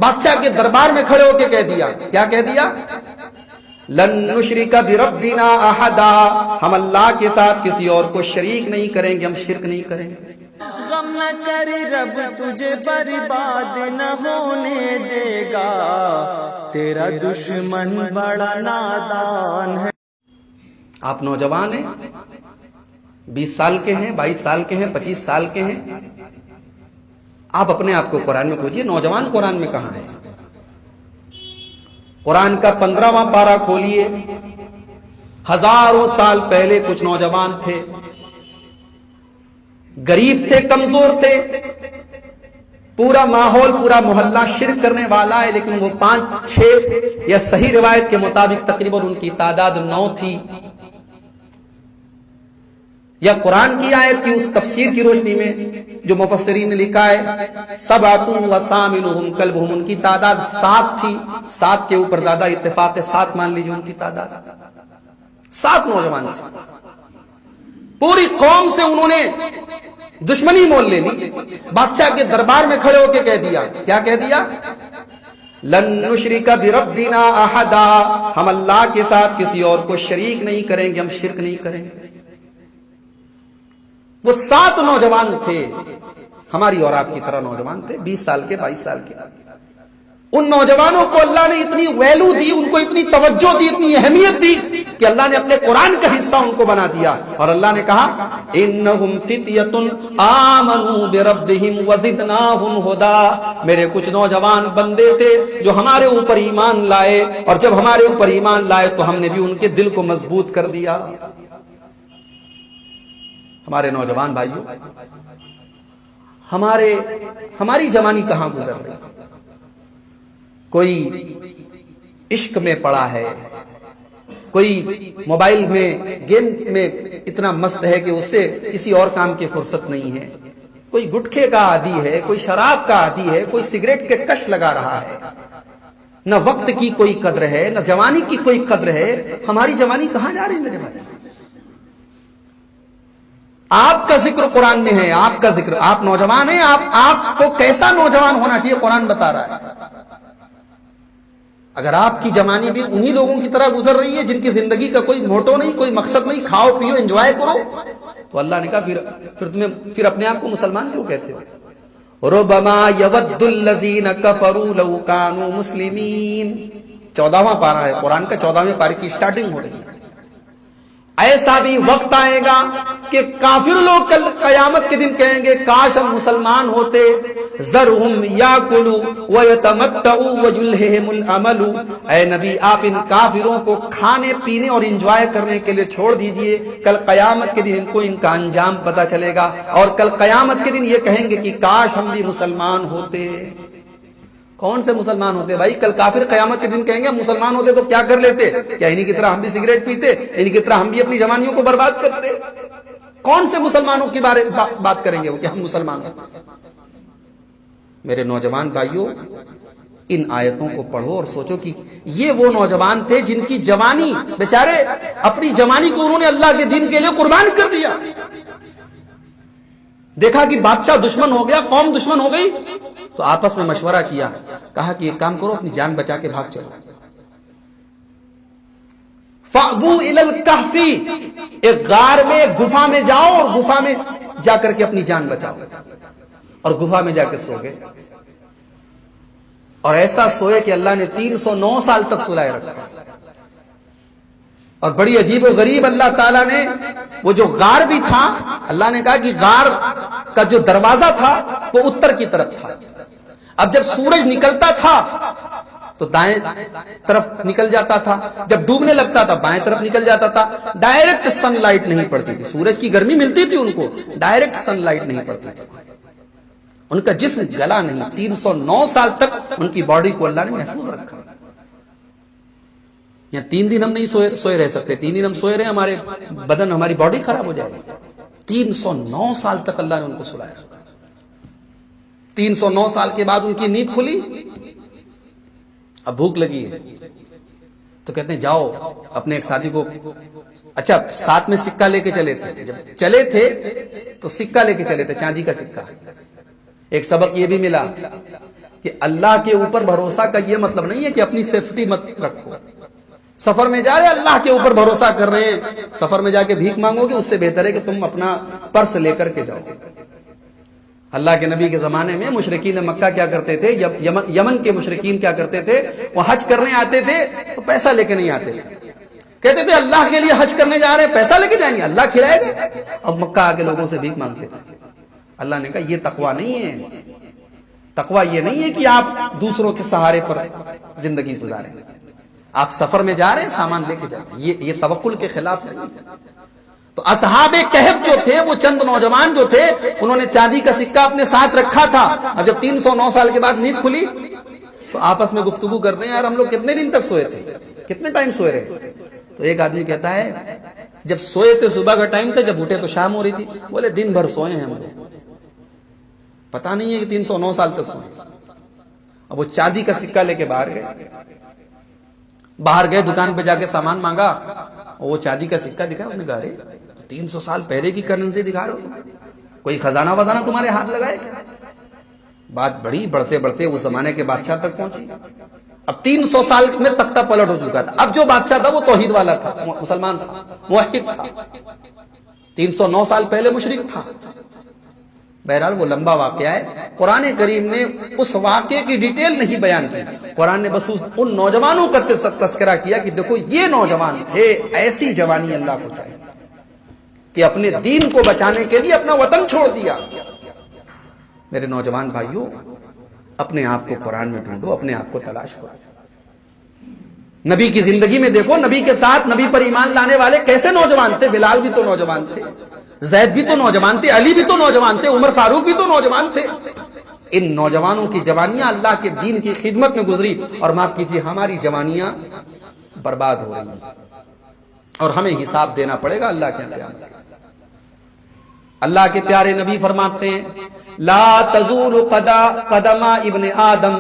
بادشاہ کے دربار میں کھڑے ہو کے کہہ دیا، کیا کہہ دیا؟ لن نشرک بربنا احدا، ہم اللہ کے ساتھ کسی اور کو شریک نہیں کریں گے، ہم شرک نہیں کریں گے۔ غم نہ کر رب تجھے برباد نہ ہونے دے گا، تیرا دشمن بڑا نادان ہے۔ آپ نوجوان ہیں، 20 سال کے ہیں، 22 سال کے ہیں، 25 سال کے ہیں، آپ اپنے آپ کو قرآن میں کھوجئے، نوجوان قرآن میں کہاں ہے؟ قرآن کا 15واں پارہ کھولیے، ہزاروں سال پہلے کچھ نوجوان تھے، غریب تھے، کمزور تھے، پورا ماحول، پورا محلہ شرک کرنے والا ہے، لیکن وہ 5-6 یا صحیح روایت کے مطابق تقریباً ان کی تعداد 9 تھی۔ یا قرآن کی آیت کی اس تفسیر کی روشنی میں جو مفسرین نے لکھا ہے سبعۃ وثامنہم کلبہم، ان کی تعداد 7 تھی، 7 کے اوپر زیادہ اتفاق ہے، 7 مان لیجیے ان کی تعداد، 7 نوجوان تھے۔ پوری قوم سے انہوں نے دشمنی مول لے لی، بادشاہ کے دربار میں کھڑے ہو کے کہہ دیا، کیا کہہ دیا؟ لن نشرک بربنا احدا، ہم اللہ کے ساتھ کسی اور کو شریک نہیں کریں گے، ہم شرک نہیں کریں گے۔ وہ 7 نوجوان تھے، ہماری اور آپ کی طرح نوجوان تھے، 20 سال کے، 22 سال کے۔ ان نوجوانوں کو اللہ نے اتنی ویلو دی، ان کو اتنی توجہ دی، اتنی اہمیت دی کہ اللہ نے اپنے قرآن کا حصہ ان کو بنا دیا، اور اللہ نے کہا انہم فتیۃ آمنوا بربہم وزدناہم ھدا، میرے کچھ نوجوان بندے تھے جو ہمارے اوپر ایمان لائے، اور جب ہمارے اوپر ایمان لائے تو ہم نے بھی ان کے دل کو مضبوط کر دیا۔ ہمارے نوجوان بھائیوں، ہماری جوانی کہاں گزر رہی؟ کوئی عشق میں پڑا ہے، کوئی موبائل میں گیم میں اتنا مست ہے کہ اس سے کسی اور کام کی فرصت نہیں ہے، کوئی گٹکھے کا عادی ہے، کوئی شراب کا عادی ہے، کوئی سگریٹ کے کش لگا رہا ہے۔ نہ وقت کی کوئی قدر ہے، نہ جوانی کی کوئی قدر ہے۔ ہماری جوانی کہاں جا رہی میرے بھائی؟ آپ کا ذکر قرآن میں ہے، آپ کا ذکر، آپ نوجوان ہیں، آپ کو کیسا نوجوان ہونا چاہیے قرآن بتا رہا ہے۔ اگر آپ کی جوانی بھی انہی لوگوں کی طرح گزر رہی ہے جن کی زندگی کا کوئی موٹو نہیں، کوئی مقصد نہیں، کھاؤ پیو انجوائے کرو، تو اللہ نے کہا پھر اپنے آپ کو مسلمان کیوں کہتے ہو؟ ربما یود الذین کفروا لو کانوا مسلمین، 14واں پارہ ہے قرآن کا، 14ویں پارے کی سٹارٹنگ ہو رہی ہے۔ ایسا بھی وقت آئے گا کہ کافر لوگ کل قیامت کے دن کہیں گے کاش ہم مسلمان ہوتے، ذرہم یاکلوا ویتمتعوا ویلہہم الامل، اے نبی آپ ان کافروں کو کھانے پینے اور انجوائے کرنے کے لیے چھوڑ دیجئے، کل قیامت کے دن ان کو ان کا انجام پتہ چلے گا، اور کل قیامت کے دن یہ کہیں گے کہ کاش ہم بھی مسلمان ہوتے۔ کون سے مسلمان ہوتے بھائی؟ کل کافر قیامت کے دن کہیں گے ہم مسلمان ہوتے تو کیا کر لیتے؟ کیا انہی کی طرح ہم بھی سگریٹ پیتے؟ انہی کی طرح ہم بھی اپنی جوانیوں کو برباد کرتے؟ کون سے مسلمانوں کی بات کریں گے وہ کہ ہم مسلمان ہیں؟ میرے نوجوان بھائیوں، ان آیتوں کو پڑھو اور سوچو کہ یہ وہ نوجوان تھے جن کی جوانی، بیچارے اپنی جوانی کو انہوں نے اللہ کے دین کے لیے قربان کر دیا۔ دیکھا کہ بادشاہ دشمن ہو گیا، قوم دشمن ہو گئی، تو آپس میں مشورہ کیا، کہا کہ ایک کام کرو، اپنی جان بچا کے بھاگ چلو۔ فَأْوُوا إِلَى الْكَهْفِ، ایک غار میں، ایک گفا میں جاؤ، اور گفا میں جا کر کے اپنی جان بچاؤ، اور گفا میں جا کے سو گئے، اور ایسا سوئے کہ اللہ نے 309 سال تک سلائے رکھا۔ اور بڑی عجیب و غریب اللہ تعالیٰ نے وہ جو غار بھی تھا، اللہ نے کہا کہ غار کا جو دروازہ تھا وہ اتر کی طرف تھا، اب جب سورج نکلتا تھا تو دائیں طرف نکل جاتا تھا، جب ڈوبنے لگتا تھا بائیں طرف نکل جاتا تھا، ڈائریکٹ سن لائٹ نہیں پڑتی تھی، سورج کی گرمی ملتی تھی ان کو، ڈائریکٹ سن لائٹ نہیں پڑتی تھی، ان کا جسم گلا نہیں، 309 سال تک ان کی باڈی کو اللہ نے محفوظ رکھا۔ یہاں 3 دن ہم نہیں سوئے رہ سکتے، 3 دن ہم سوئے رہے ہمارے بدن، ہماری باڈی خراب ہو جائے گی۔ 309 سال تک اللہ نے ان کو سلایا رکھا۔ 309 سال کے بعد ان کی نیند کھلی، اب بھوک لگی ہے تو کہتے ہیں جاؤ اپنے ایک ساتھی کو، اچھا ساتھ میں سکہ لے کے چلے تھے، جب چلے تھے تو سکہ لے کے چلے تھے، چاندی کا سکہ۔ ایک سبق یہ بھی ملا کہ اللہ کے اوپر بھروسہ کا یہ مطلب نہیں ہے کہ اپنی سیفٹی مت رکھو. سفر میں جا رہے اللہ کے اوپر بھروسہ کر رہے ہیں, سفر میں جا کے بھیک مانگو گے, اس سے بہتر ہے کہ تم اپنا پرس لے کر کے جاؤ. اللہ کے نبی کے زمانے میں مشرکین مکہ کیا کرتے تھے, یمن کے مشرکین کیا کرتے تھے, وہ حج کرنے آتے تھے تو پیسہ لے کے نہیں آتے تھے, کہتے تھے اللہ کے لیے حج کرنے جا رہے ہیں, پیسہ لے کے جائیں گے, اللہ کھلائے گا. اب مکہ آ کے لوگوں سے بھیک مانگتے تھے. اللہ نے کہا یہ تقویٰ نہیں ہے. تقویٰ یہ نہیں ہے کہ آپ دوسروں کے سہارے پر زندگی گزاریں. آپ سفر میں جا رہے ہیں, سامان لے کے جائیں, یہ توکل کے خلاف ہے. تو اصحاب کہف جو تھے, وہ چند نوجوان جو تھے, انہوں نے چاندی کا سکہ اپنے ساتھ رکھا تھا. اب جب 309 سال کے بعد نیند کھلی تو آپس میں گفتگو کرتے ہیں, یار ہم لوگ کتنے دن تک سوئے تھے, کتنے ٹائم سوئے رہے. تو ایک آدمی کہتا ہے جب سوئے تھے صبح کا ٹائم تھا, جب اٹھے تو شام ہو رہی تھی. بولے دن بھر سوئے ہیں, مجھے پتا نہیں ہے کہ 309 سال تک سوئے. اب وہ چاندی کا سکہ لے کے باہر گئے, دکان پہ جا کے سامان مانگا, وہ چاندی کا سکہ دکھا. اس نے کہا 300 سال پہلے کی کرنسی دکھا رہے ہو, کوئی خزانہ وزانہ تمہارے ہاتھ لگائے کیا. بات بڑی بڑھتے بڑھتے اس زمانے کے بادشاہ تک پہنچی. اب 300 سال میں تختہ پلٹ ہو چکا تھا. اب جو بادشاہ تھا وہ توحید والا تھا, مسلمان تھا, موحد تھا. 309 سال پہلے مشرک تھا. بہرحال وہ لمبا واقعہ ہے. قرآن کریم نے اس واقعے کی ڈیٹیل نہیں بیان کی. قرآن نے بس ان نوجوانوں کا تذکرہ کیا کہ دیکھو یہ نوجوان تھے, ایسی جوانی اللہ کو چاہیے کہ اپنے دین کو بچانے کے لیے اپنا وطن چھوڑ دیا. میرے نوجوان بھائیوں, اپنے آپ کو قرآن میں ڈھونڈو, اپنے آپ کو تلاش کرو. نبی کی زندگی میں دیکھو, نبی کے ساتھ نبی پر ایمان لانے والے کیسے نوجوان تھے. بلال بھی تو نوجوان تھے, زید بھی تو نوجوان تھے, علی بھی تو نوجوان تھے, عمر فاروق بھی تو نوجوان تھے. ان نوجوانوں کی جوانیاں اللہ کے دین کی خدمت میں گزری, اور معاف کیجیے ہماری جوانیاں برباد ہو رہی ہیں, اور ہمیں حساب دینا پڑے گا اللہ کے قیامت. اللہ کے پیارے نبی فرماتے ہیں لا تزول قدم ابن آدم,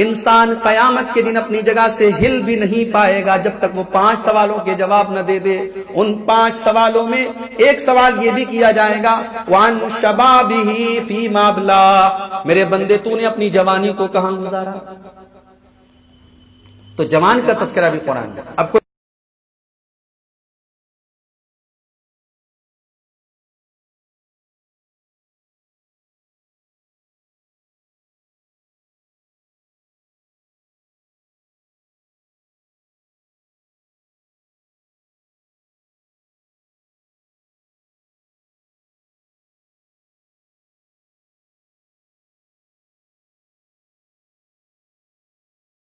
انسان قیامت کے دن اپنی جگہ سے ہل بھی نہیں پائے گا جب تک وہ 5 سوالوں کے جواب نہ دے دے. ان 5 سوالوں میں ایک سوال یہ بھی کیا جائے گا وان شبابہ فیما ابلا, میرے بندے تو نے اپنی جوانی کو کہاں گزارا. تو جوان کا تذکرہ بھی قرآن ہے. اب